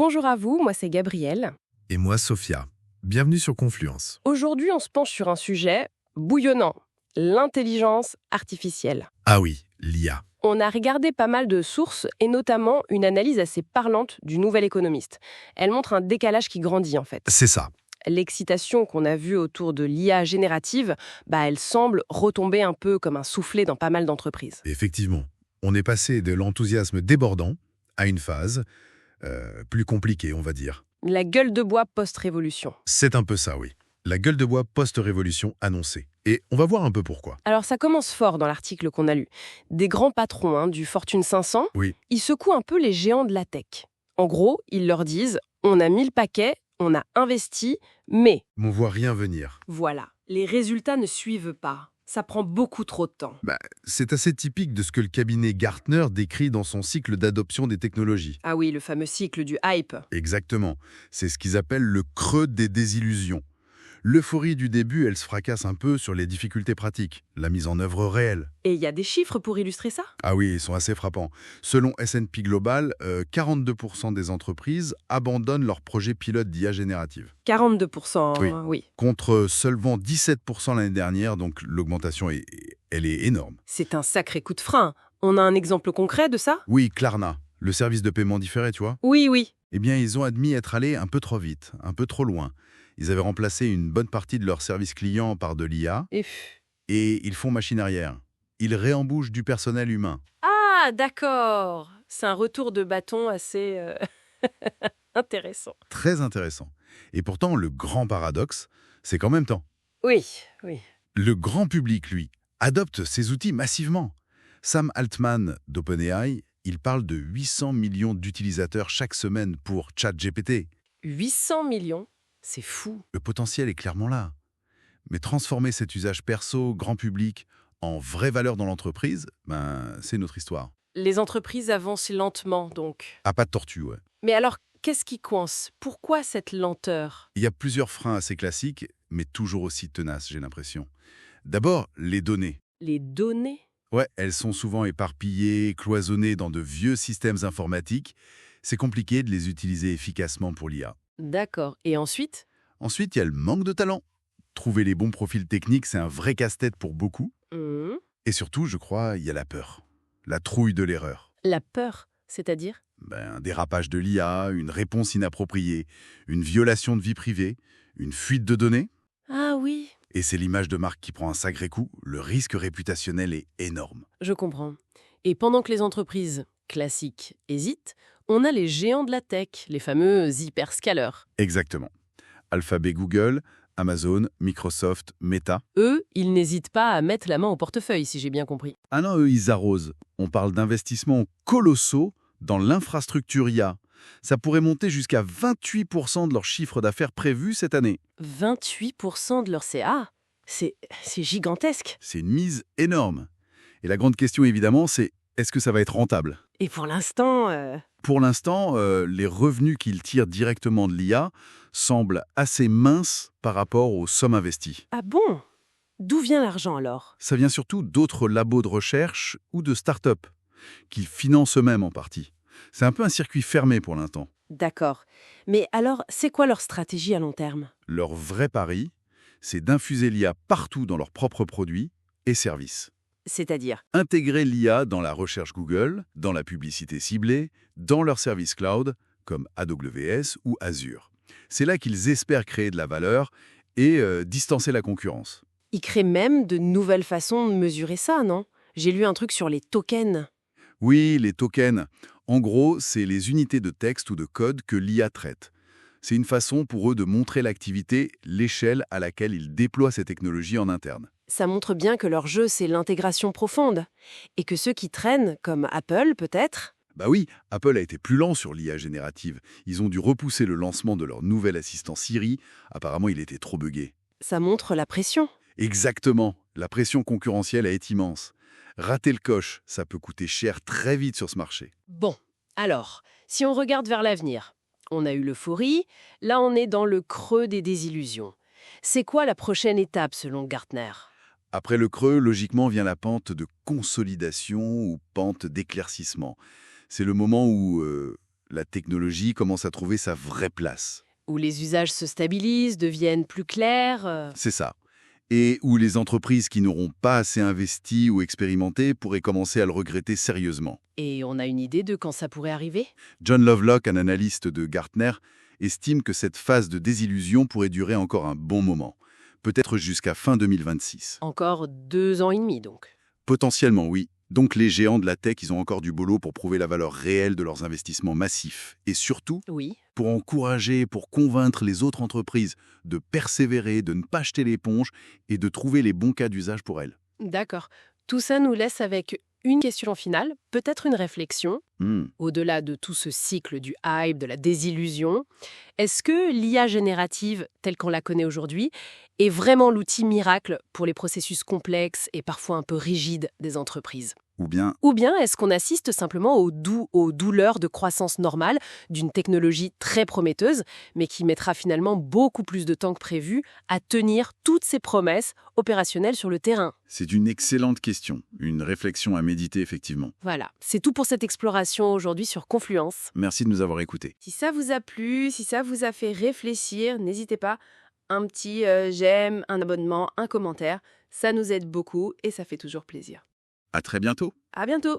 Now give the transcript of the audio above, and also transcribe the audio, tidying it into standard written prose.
Bonjour à vous, moi c'est Gabrielle. Et moi, Sophia. Bienvenue sur Confluence. Aujourd'hui, on se penche sur un sujet bouillonnant, l'intelligence artificielle. Ah oui, l'IA. On a regardé pas mal de sources et notamment une analyse assez parlante du Nouvel Économiste. Elle montre un décalage qui grandit en fait. C'est ça. L'excitation qu'on a vue autour de l'IA générative, elle semble retomber un peu comme un soufflet dans pas mal d'entreprises. Effectivement, on est passé de l'enthousiasme débordant à une phase plus compliquée, on va dire. La gueule de bois post-révolution. C'est un peu ça, oui. La gueule de bois post-révolution annoncée. Et on va voir un peu pourquoi. Alors ça commence fort dans l'article qu'on a lu. Des grands patrons du Fortune 500, Oui. ils secouent un peu les géants de la tech. En gros, ils leur disent « on a mis le paquet, on a investi, mais On voit rien venir. voilà, les résultats ne suivent pas. Ça prend beaucoup trop de temps. » C'est assez typique de ce que le cabinet Gartner décrit dans son cycle d'adoption des technologies. Ah oui, le fameux cycle du hype. Exactement. C'est ce qu'ils appellent le creux des désillusions. L'euphorie du début, elle se fracasse un peu sur les difficultés pratiques, la mise en œuvre réelle. Et il y a des chiffres pour illustrer ça? Ah oui, ils sont assez frappants. Selon S&P Global, 42% des entreprises abandonnent leurs projets pilotes d'IA générative, 42%, Oui. oui. contre seulement 17% l'année dernière, donc l'augmentation, elle est énorme. C'est un sacré coup de frein. On a un exemple concret de ça? Oui, Klarna, le service de paiement différé, tu vois, Oui. eh bien, ils ont admis être allés un peu trop vite, un peu trop loin. Ils avaient remplacé une bonne partie de leur service client par de l'IA, et ils font machine arrière. Ils réembauchent du personnel humain. Ah, d'accord. C'est un retour de bâton assez intéressant. Très intéressant. Et pourtant, le grand paradoxe, c'est qu'en même temps, Oui. le grand public, lui, adopte ces outils massivement. Sam Altman d'OpenAI, il parle de 800 millions d'utilisateurs chaque semaine pour ChatGPT. 800 millions, c'est fou. Le potentiel est clairement là. Mais transformer cet usage perso, grand public, en vraie valeur dans l'entreprise, c'est une autre histoire. Les entreprises avancent lentement, donc. Ah, pas de tortue, ouais. Mais alors, qu'est-ce qui coince? Pourquoi cette lenteur? Il y a plusieurs freins assez classiques, mais toujours aussi tenaces, j'ai l'impression. D'abord, les données. Les données? Ouais, elles sont souvent éparpillées, cloisonnées dans de vieux systèmes informatiques. C'est compliqué de les utiliser efficacement pour l'IA. D'accord. Et ensuite? Ensuite, il y a le manque de talent. Trouver les bons profils techniques, c'est un vrai casse-tête pour beaucoup. Et surtout, je crois, il y a la peur. La trouille de l'erreur. La peur, c'est-à-dire? Un dérapage de l'IA, une réponse inappropriée, une violation de vie privée, une fuite de données. Ah oui, Et c'est l'image de marque qui prend un sacré coup. Le risque réputationnel est énorme. je comprends. Et pendant que les entreprises classiques hésitent, on a les géants de la tech, les fameux hyperscalers. Exactement. Alphabet, Google, Amazon, Microsoft, Meta. Eux, ils n'hésitent pas à mettre la main au portefeuille, si j'ai bien compris. Ah non, eux, ils arrosent. On parle d'investissements colossaux dans l'infrastructure IA. Ça pourrait monter jusqu'à 28% de leur chiffre d'affaires prévu cette année. 28% de leur CA, c'est gigantesque. C'est une mise énorme. Et la grande question, évidemment, c'est est-ce que ça va être rentable? Et pour l'instant, Pour l'instant, les revenus qu'ils tirent directement de l'IA semblent assez minces par rapport aux sommes investies. ah bon? D'où vient l'argent alors? Ça vient surtout d'autres labos de recherche ou de start-up qu'ils financent eux-mêmes en partie. C'est un peu un circuit fermé pour l'instant. D'accord. Mais alors, c'est quoi leur stratégie à long terme? Leur vrai pari, c'est d'infuser l'IA partout dans leurs propres produits et services. C'est-à-dire? Intégrer l'IA dans la recherche Google, dans la publicité ciblée, dans leurs services cloud, comme AWS ou Azure. C'est là qu'ils espèrent créer de la valeur et distancer la concurrence. Ils créent même de nouvelles façons de mesurer ça, non? J'ai lu un truc sur les tokens. Oui, les tokens. En gros, c'est les unités de texte ou de code que l'IA traite. C'est une façon pour eux de montrer l'activité, l'échelle à laquelle ils déploient ces technologies en interne. Ça montre bien que leur jeu, c'est l'intégration profonde. Et que ceux qui traînent, comme Apple peut-être, Bah oui, Apple a été plus lent sur l'IA générative. Ils ont dû repousser le lancement de leur nouvel assistant Siri. Apparemment, il était trop buggé. ça montre la pression. Exactement. La pression concurrentielle est immense. Rater le coche, ça peut coûter cher très vite sur ce marché. Bon, alors, si on regarde vers l'avenir, on a eu l'euphorie, là on est dans le creux des désillusions. C'est quoi la prochaine étape selon Gartner? Après le creux, logiquement vient la pente de consolidation ou pente d'éclaircissement. C'est le moment où La technologie commence à trouver sa vraie place. Où les usages se stabilisent, deviennent plus clairs. C'est ça. Et où les entreprises qui n'auront pas assez investi ou expérimenté pourraient commencer à le regretter sérieusement. Et on a une idée de quand ça pourrait arriver? John Lovelock, un analyste de Gartner, estime que cette phase de désillusion pourrait durer encore un bon moment, peut-être jusqu'à fin 2026. Encore 2 ans et demi, donc. Potentiellement, oui. Donc les géants de la tech, ils ont encore du boulot pour prouver la valeur réelle de leurs investissements massifs. Et surtout, Oui. pour encourager, pour convaincre les autres entreprises de persévérer, de ne pas jeter l'éponge et de trouver les bons cas d'usage pour elles. D'accord. Tout ça nous laisse avec une question finale, peut-être une réflexion. Au-delà de tout ce cycle du hype, de la désillusion, est-ce que l'IA générative, telle qu'on la connaît aujourd'hui, est vraiment l'outil miracle pour les processus complexes et parfois un peu rigides des entreprises? Ou bien, Ou bien est-ce qu'on assiste simplement aux douleurs de croissance normale d'une technologie très prometteuse, mais qui mettra finalement beaucoup plus de temps que prévu à tenir toutes ses promesses opérationnelles sur le terrain? c'est une excellente question, une réflexion à méditer effectivement. Voilà, c'est tout pour cette exploration aujourd'hui sur Confluence. Merci de nous avoir écoutés. Si ça vous a plu, si ça vous a fait réfléchir, n'hésitez pas, un petit j'aime, un abonnement, un commentaire, ça nous aide beaucoup et ça fait toujours plaisir. À très bientôt. À bientôt!